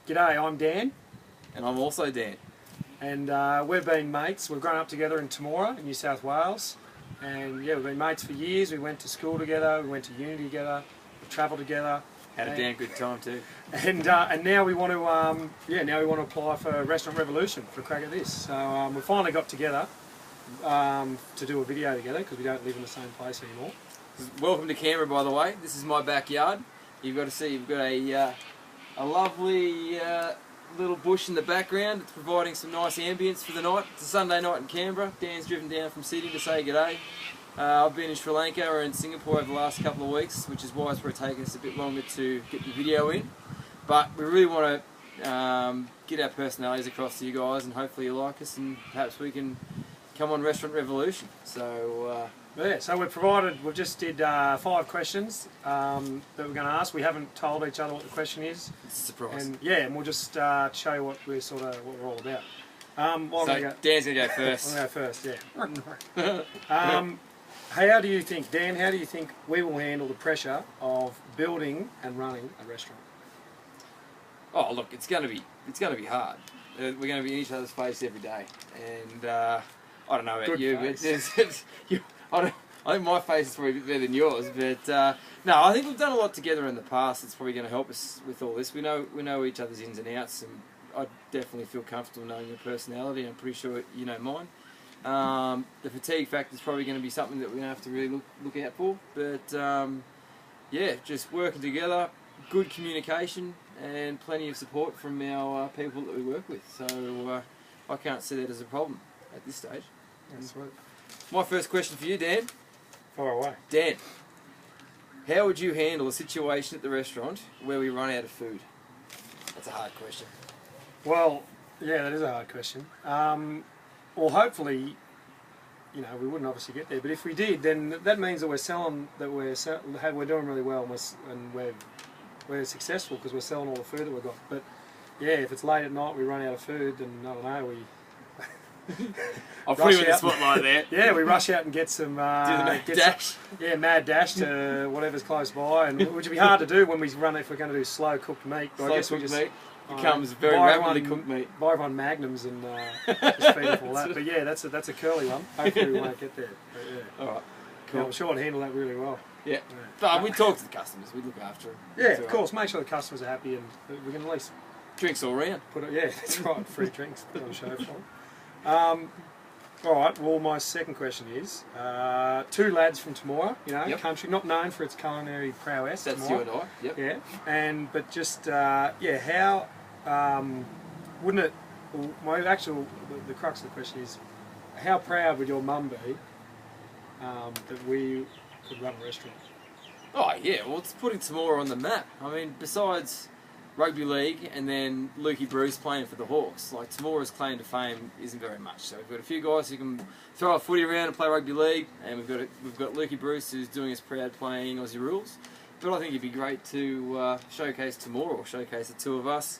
G'day, I'm Dan. And I'm also Dan. And we've been mates. We've grown up together in Temora, in New South Wales. And yeah, we've been mates for years. We went to school together, we went to uni together, we travelled together. Had a damn good time too. And now we want to, now we want to apply for Restaurant Revolution for a crack at this. So we finally got together to do a video together because we don't live in the same place anymore. Welcome to Canberra, by the way. This is my backyard. You've got to see, you've got a lovely little bush in the background. It's providing some nice ambience for the night. It's a Sunday night in Canberra. Dan's driven down from Sydney to say g'day. I've been in Sri Lanka or in Singapore over the last couple of weeks, which is why it's probably taken us a bit longer to get the video in. But we really want to get our personalities across to you guys, and hopefully you like us, and perhaps we can come on Restaurant Revolution. So yeah, so we've just did 5 questions that we're going to ask. We haven't told each other what the question is. It's a surprise. And yeah, and we'll just show you what we're all about. So Dan's going to go first. I'm going to go first, yeah. How do you think, Dan, how do you think we will handle the pressure of building and running a restaurant? Oh, look, it's going to be hard. We're going to be in each other's face every day, and I don't know about you, but I think my face is probably a bit better than yours. But no, I think we've done a lot together in the past. It's probably going to help us with all this. We know each other's ins and outs, and I definitely feel comfortable knowing your personality. I'm pretty sure you know mine. The fatigue factor is probably going to be something that we're going to have to really look out for. But yeah, just working together, good communication, and plenty of support from our people that we work with. So I can't see that as a problem at this stage. That's sweet. My first question for you, Dan. Far away. Dan, how would you handle a situation at the restaurant where we run out of food? That's a hard question. Well, yeah, that is a hard question. Well, hopefully, we wouldn't obviously get there. But if we did, then that means that we're doing really well, and we're successful because we're selling all the food that we've got. But yeah, if it's late at night, we run out of food, then I don't know, I'll put you in the spotlight there. Yeah, we rush out and get some mad dash. Mad dash to whatever's close by, and which would be hard to do when we run if we're going to do slow cooked meat. But I guess we just meat becomes very rapidly cooked meat. Buy everyone Magnums and just feed off all that. But yeah, that's a curly one. Hopefully we won't get there. But yeah. All right, cool. Yeah, I'm sure I'd handle that really well. Yeah, but we talk to the customers. We look after them. Yeah, of course. Make sure the customers are happy, and we can at least drinks all round. Yeah, that's right. Free drinks. Put on a show for them. Alright, well my second question is, 2 lads from Temora, country, not known for its culinary prowess. That's Temora. you and I, yep. Yeah, but just, how, wouldn't it, the crux of the question is, how proud would your mum be that we could run a restaurant? Oh yeah, well it's putting Temora on the map. I mean, besides rugby league and then Lukey Bruce playing for the Hawks, like Temora's claim to fame isn't very much. So we've got a few guys who can throw a footy around and play rugby league, and we've got Lukey Bruce who's doing us proud playing Aussie rules. But I think it'd be great to showcase Temora, or showcase the two of us,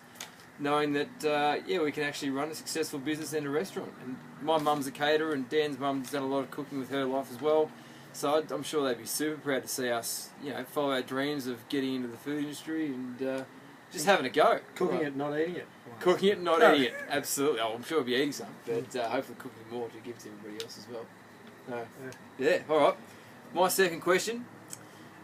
knowing that we can actually run a successful business and a restaurant. And my mum's a caterer, and Dan's mum's done a lot of cooking with her life as well. So I'm sure they'd be super proud to see us, follow our dreams of getting into the food industry and just having a go. Cooking it, not eating it. Cooking it, not eating it. Absolutely. Oh, I'm sure we'll be eating some, but hopefully cooking more to give to everybody else as well. Yeah, alright. My second question.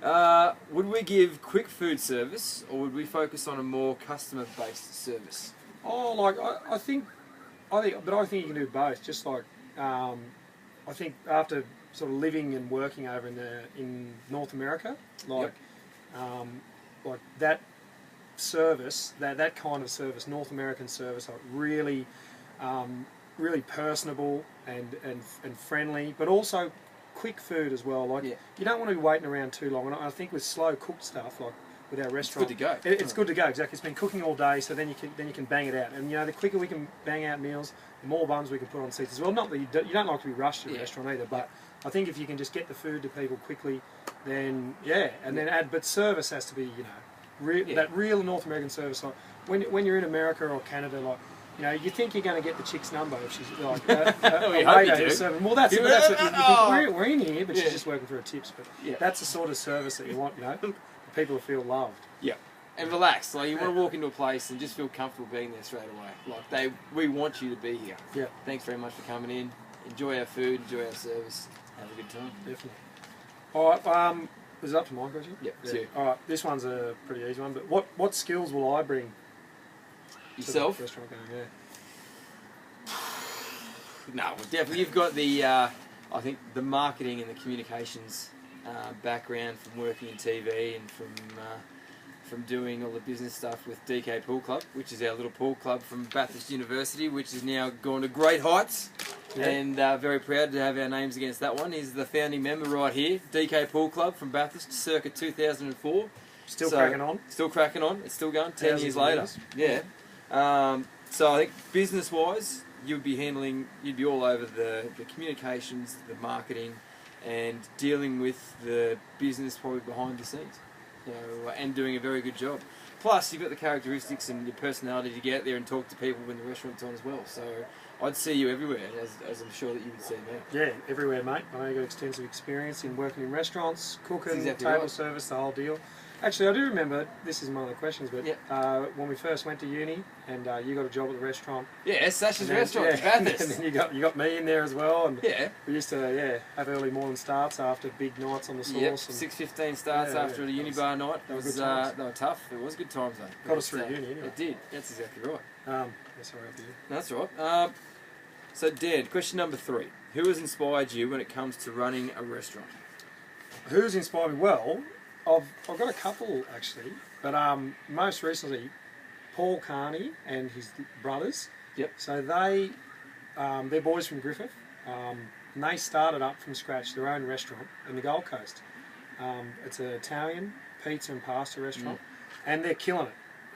Would we give quick food service, or would we focus on a more customer-based service? Oh, I think you can do both. Just like, I think after sort of living and working over in North America, like that service, that kind of service, North American service, like really personable and friendly, but also quick food as well. Like you don't want to be waiting around too long. And I think with slow cooked stuff, like with our restaurant, it's good to go. It's good to go. Exactly. It's been cooking all day, so then you can bang it out. And the quicker we can bang out meals, the more buns we can put on seats as well. Not that you don't like to be rushed to a restaurant either, but I think if you can just get the food to people quickly, then but service has to be that real North American service. Like when you're in America or Canada, like you think you're going to get the chick's number if she's like well, that's it. We're in here, but she's just working for her tips. But that's the sort of service that you want, the people feel loved. Yeah, and relax. Like you want to walk into a place and just feel comfortable being there straight away. Like we want you to be here. Yeah. Thanks very much for coming in. Enjoy our food. Enjoy our service. Have a good time. Definitely. All right. Is it up to my question? Yep. Yeah. All right. This one's a pretty easy one. But what skills will I bring? Yourself? To the restaurant game, yeah. No, well, definitely. You've got the, I think, the marketing and the communications background from working in TV and from doing all the business stuff with DK Pool Club, which is our little pool club from Bathurst University, which has now gone to great heights. Yeah. And very proud to have our names against that one. He's the founding member right here, DK Pool Club from Bathurst, circa 2004. Still cracking on. Still cracking on. It's still going. 10 years later. Yeah. So I think business-wise, you'd be all over the communications, the marketing, and dealing with the business probably behind the scenes, and doing a very good job. Plus, you've got the characteristics and your personality to get out there and talk to people when the restaurant's on as well. So I'd see you everywhere, as I'm sure that you would see me. Yeah, everywhere, mate. I know you've got extensive experience in working in restaurants, cooking, exactly table right. service, the whole deal. Actually, I do remember, this is one of the questions, but yep. When we first went to uni and you got a job at the restaurant. Yeah, Sasha's restaurant, Bathurst. And then you got me in there as well. And yeah. We used to have early morning starts after big nights on the sauce. Yep, and 6:15 starts after a uni bar night. They were tough. It was good times though. Got us through uni anyway. It did. That's exactly right. Sorry, after you. That's right. So Dan, question number 3. Who has inspired you when it comes to running a restaurant? Who's inspired me? Well, I've got a couple actually, but most recently, Paul Carney and his brothers. Yep. So they're boys from Griffith, and they started up from scratch their own restaurant in the Gold Coast. It's an Italian pizza and pasta restaurant, and they're killing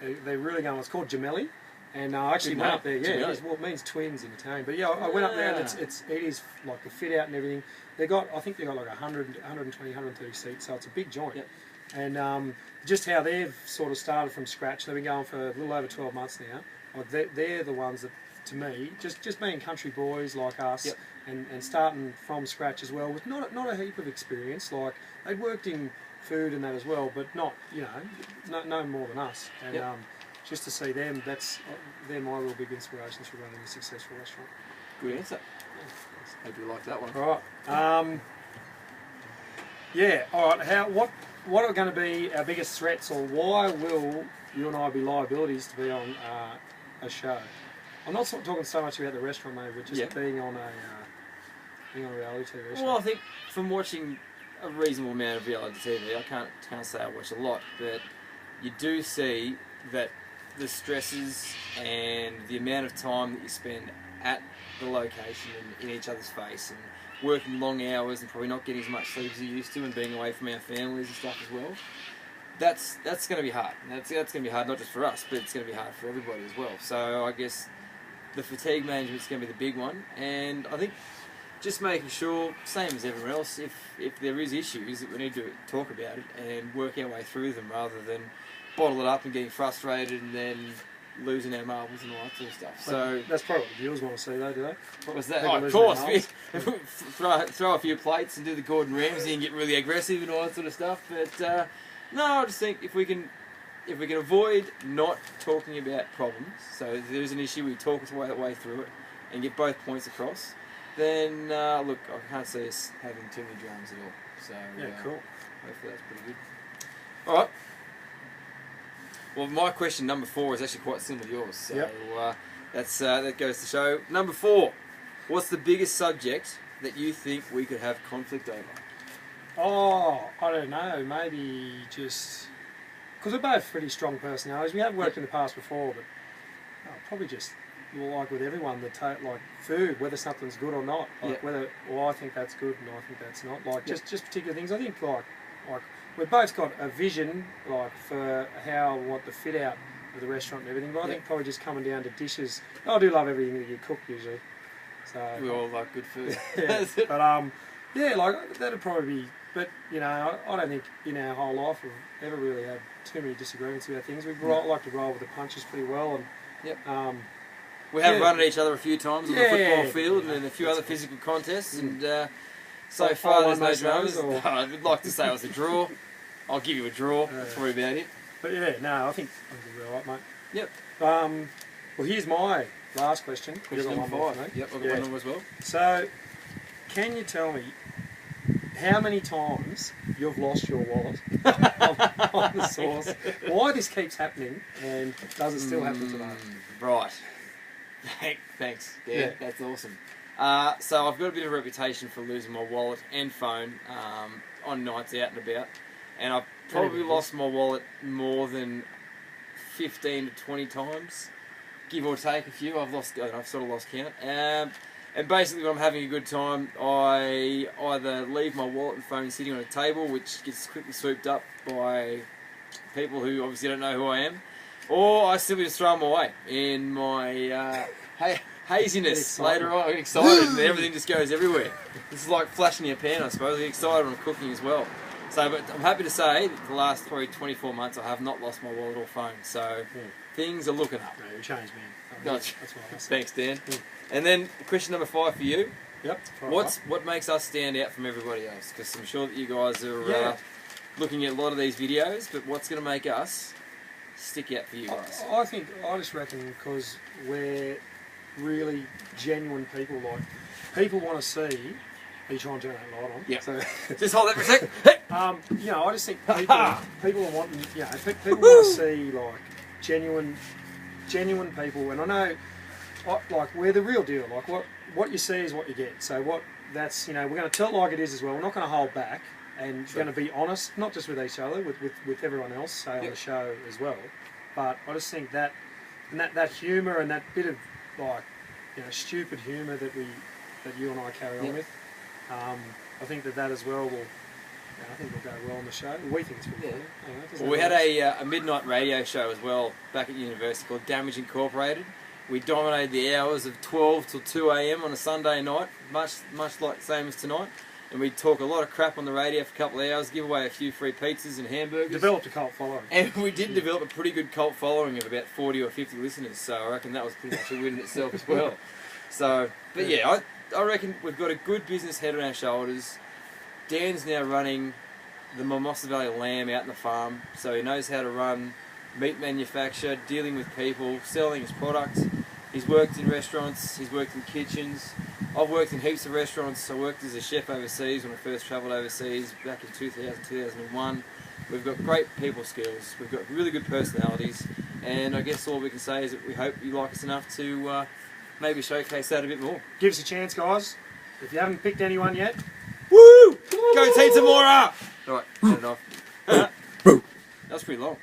it. They're really going. It's called Gemelli, and I actually went up there. Yeah, it means twins in Italian. But yeah, I went up there, and it is like the fit out and everything. I think they got like 100, 120, 130 seats, so it's a big joint. Yep. And just how they've sort of started from scratch, they've been going for a little over 12 months now. Like they're the ones that, to me, just being country boys like us, yep. and starting from scratch as well, with not a heap of experience. Like they'd worked in food and that as well, but not no more than us. And yep. Just to see them, they're my real big inspirations for running a successful restaurant. Good answer. Hope you like that one. All right. Yeah. All right. What are going to be our biggest threats, or why will you and I be liabilities to be on a show? I'm not talking so much about the restaurant, maybe, but just being on a reality TV show. Well, I think from watching a reasonable amount of reality TV, I can't say I watch a lot, but you do see that the stresses and the amount of time that you spend at the location and in each other's face, and working long hours and probably not getting as much sleep as you used to, and being away from our families and stuff as well. That's going to be hard. That's going to be hard not just for us, but it's going to be hard for everybody as well. So I guess the fatigue management is going to be the big one, and I think just making sure, same as everyone else, if there is issues, that we need to talk about it and work our way through them rather than bottle it up and getting frustrated and then losing our marbles and all that sort of stuff. So that's probably what the viewers want to see, though, do they? What was that? Oh, of course. Throw a few plates and do the Gordon Ramsay and get really aggressive and all that sort of stuff. But no, I just think if we can avoid not talking about problems, so if there's an issue, we talk our way through it and get both points across, then look, I can't see us having too many dramas at all. So cool. Hopefully that's pretty good. All right. Well, my question number 4 is actually quite similar to yours. So that goes to show. Number 4, what's the biggest subject that you think we could have conflict over? Oh, I don't know. Maybe just because we're both pretty strong personalities. We have worked in the past before, but probably just like with everyone, like food, whether something's good or not. Like whether, I think that's good and I think that's not. Like just particular things. I think like we've both got a vision like for how we want the fit out of the restaurant and everything. But I think probably just coming down to dishes. I do love everything that you cook usually. So we all like good food. But like that'd probably be. But I don't think in our whole life we've ever really had too many disagreements about things. We like to roll with the punches pretty well, and we have run at each other a few times on the football field and in a few other physical contests, and so far there's no dramas. I'd like to say it was a draw. I'll give you a draw. That's probably about it. But yeah, no, I think we'll be all right, mate. Yep. Well, here's my last question. Question You've got number one more 5. for me. Yep, I've got one more as well. So, can you tell me how many times you've lost your wallet on the source? Why this keeps happening, and does it still happen today? Right. Thanks, Dan. Yeah. That's awesome. So I've got a bit of a reputation for losing my wallet and phone on nights out and about, and I've probably lost my wallet more than 15 to 20 times, give or take a few. I've sort of lost count. And basically, when I'm having a good time, I either leave my wallet and phone sitting on a table, which gets quickly swooped up by people who obviously don't know who I am, or I simply just throw them away in my haziness later on. I get excited and everything just goes everywhere. This is like flashing your pan, I suppose. I get excited when I'm cooking as well. So, but I'm happy to say that the last probably 24 months I have not lost my wallet or phone. So things are looking up. No, you changed, man. That's what I said. Thanks, Dan. And then question number 5 for you. Yep. What makes us stand out from everybody else? Because I'm sure that you guys are looking at a lot of these videos, but what's going to make us stick out for you guys? I just reckon because we're really genuine people. Like, people want to see. Are you trying to turn that light on? Yeah. So, just hold that for a sec. Hey! You know, I just think people are wanting. You know, people want to see like genuine people, and I know, like, we're the real deal. Like, what you see is what you get. So we're going to tell it like it is as well. We're not going to hold back, and we're going to be honest, not just with each other, with everyone else, say on the show as well. But I just think that humour and that bit of like, stupid humour that you and I carry on with. I think that as well will. I think will go well on the show. We think it's pretty cool. Well, we had a midnight radio show as well back at university called Damage Incorporated. We dominated the hours of 12 till 2 a.m. on a Sunday night, much like the same as tonight. And we'd talk a lot of crap on the radio for a couple of hours, give away a few free pizzas and hamburgers. Developed a cult following. And we did develop a pretty good cult following of about 40 or 50 listeners, so I reckon that was pretty much a win in itself as well. So, but yeah, I reckon we've got a good business head on our shoulders. Dan's now running the Mimosa Valley Lamb out in the farm, so he knows how to run meat manufacture, dealing with people, selling his products. He's worked in restaurants, he's worked in kitchens. I've worked in heaps of restaurants. I worked as a chef overseas when I first travelled overseas back in 2000, 2001. We've got great people skills, we've got really good personalities, and I guess all we can say is that we hope you like us enough to maybe showcase that a bit more. Give us a chance, guys. If you haven't picked anyone yet, woo! Go Team Tamora! Alright, turn it off. That was pretty long.